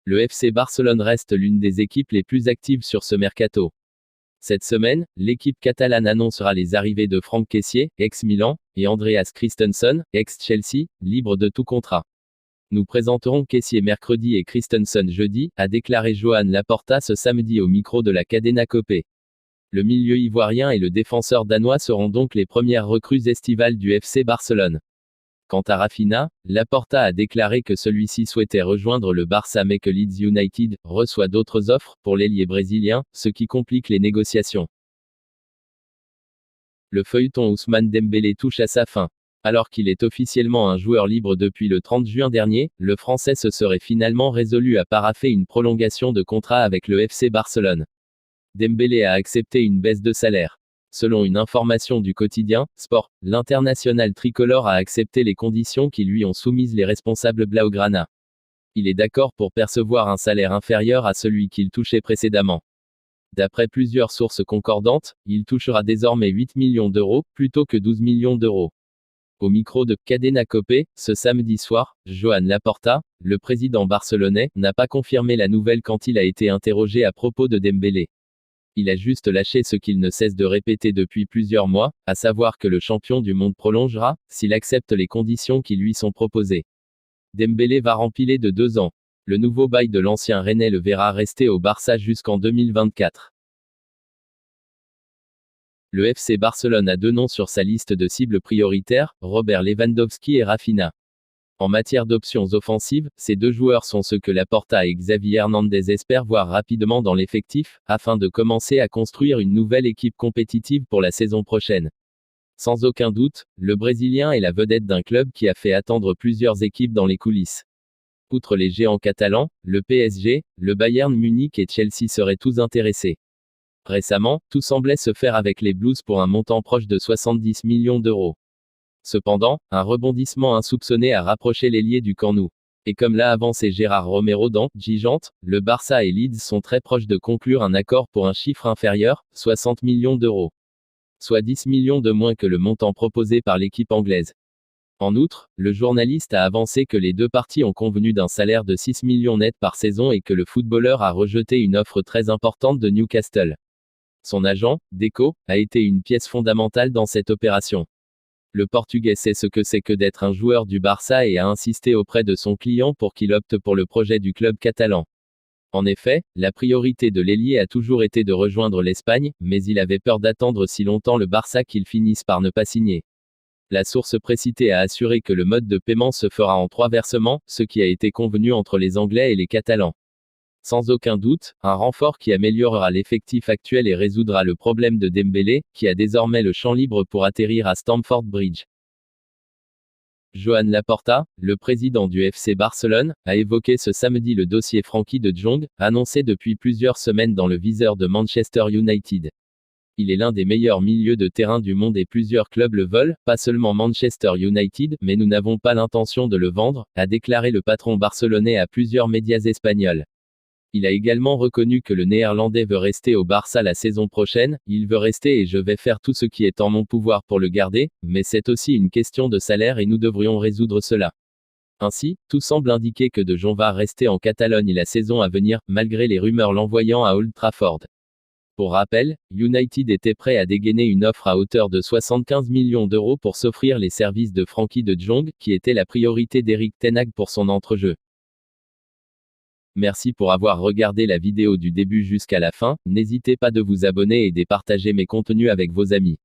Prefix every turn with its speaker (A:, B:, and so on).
A: Le FC Barcelone reste l'une des équipes les plus actives sur ce mercato. Cette semaine, l'équipe catalane annoncera les arrivées de Franck Kessié, ex-Milan, et Andreas Christensen, ex-Chelsea, libre de tout contrat. Nous présenterons Kessié mercredi et Christensen jeudi, a déclaré Joan Laporta ce samedi au micro de la Cadena COPE. Le milieu ivoirien et le défenseur danois seront donc les premières recrues estivales du FC Barcelone. Quant à Raphinha, Laporta a déclaré que celui-ci souhaitait rejoindre le Barça mais que Leeds United reçoit d'autres offres pour l'ailier brésilien, ce qui complique les négociations. Le feuilleton Ousmane Dembélé touche à sa fin. Alors qu'il est officiellement un joueur libre depuis le 30 juin dernier, le Français se serait finalement résolu à paraffer une prolongation de contrat avec le FC Barcelone. Dembélé a accepté une baisse de salaire. Selon une information du quotidien Sport, l'international tricolore a accepté les conditions qui lui ont soumises les responsables blaugrana. Il est d'accord pour percevoir un salaire inférieur à celui qu'il touchait précédemment. D'après plusieurs sources concordantes, il touchera désormais 8 millions d'euros, plutôt que 12 millions d'euros. Au micro de Cadena COPE, ce samedi soir, Joan Laporta, le président barcelonais, n'a pas confirmé la nouvelle quand il a été interrogé à propos de Dembélé. Il a juste lâché ce qu'il ne cesse de répéter depuis plusieurs mois, à savoir que le champion du monde prolongera, s'il accepte les conditions qui lui sont proposées. Dembélé va rempiler de 2 ans. Le nouveau bail de l'ancien Rennais le verra rester au Barça jusqu'en 2024. Le FC Barcelone a 2 noms sur sa liste de cibles prioritaires, Robert Lewandowski et Raphinha. En matière d'options offensives, ces 2 joueurs sont ceux que Laporta et Xavi Hernandez espèrent voir rapidement dans l'effectif, afin de commencer à construire une nouvelle équipe compétitive pour la saison prochaine. Sans aucun doute, le Brésilien est la vedette d'un club qui a fait attendre plusieurs équipes dans les coulisses. Outre les géants catalans, le PSG, le Bayern Munich et Chelsea seraient tous intéressés. Récemment, tout semblait se faire avec les Blues pour un montant proche de 70 millions d'euros. Cependant, un rebondissement insoupçonné a rapproché l'ailier du Camp Nou. Et comme l'a avancé Gérard Romero dans Gigante, le Barça et Leeds sont très proches de conclure un accord pour un chiffre inférieur, 60 millions d'euros. Soit 10 millions de moins que le montant proposé par l'équipe anglaise. En outre, le journaliste a avancé que les 2 parties ont convenu d'un salaire de 6 millions net par saison et que le footballeur a rejeté une offre très importante de Newcastle. Son agent, Deco, a été une pièce fondamentale dans cette opération. Le Portugais sait ce que c'est que d'être un joueur du Barça et a insisté auprès de son client pour qu'il opte pour le projet du club catalan. En effet, la priorité de l'ailier a toujours été de rejoindre l'Espagne, mais il avait peur d'attendre si longtemps le Barça qu'il finisse par ne pas signer. La source précitée a assuré que le mode de paiement se fera en 3 versements, ce qui a été convenu entre les Anglais et les Catalans. Sans aucun doute, un renfort qui améliorera l'effectif actuel et résoudra le problème de Dembélé, qui a désormais le champ libre pour atterrir à Stamford Bridge. Joan Laporta, le président du FC Barcelone, a évoqué ce samedi le dossier Frenkie de Jong, annoncé depuis plusieurs semaines dans le viseur de Manchester United. Il est l'un des meilleurs milieux de terrain du monde et plusieurs clubs le veulent, pas seulement Manchester United, mais nous n'avons pas l'intention de le vendre, a déclaré le patron barcelonais à plusieurs médias espagnols. Il a également reconnu que le Néerlandais veut rester au Barça la saison prochaine, il veut rester et je vais faire tout ce qui est en mon pouvoir pour le garder, mais c'est aussi une question de salaire et nous devrions résoudre cela. Ainsi, tout semble indiquer que De Jong va rester en Catalogne la saison à venir, malgré les rumeurs l'envoyant à Old Trafford. Pour rappel, United était prêt à dégainer une offre à hauteur de 75 millions d'euros pour s'offrir les services de Frenkie de Jong, qui était la priorité d'Erik ten Hag pour son entrejeu. Merci pour avoir regardé la vidéo du début jusqu'à la fin, n'hésitez pas de vous abonner et de partager mes contenus avec vos amis.